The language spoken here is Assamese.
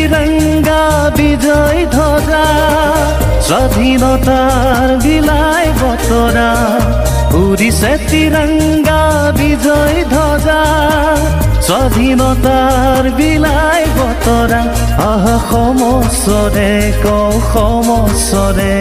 তিৰংগা বিজয় ধ্বজা স্বাধীনতাৰ বিলাই বতৰা উৰিছে তিৰংগা বিজয় ধ্বজা স্বাধীনতাৰ বিলাই বতৰা সমস্বৰে গাঁও সমস্বৰে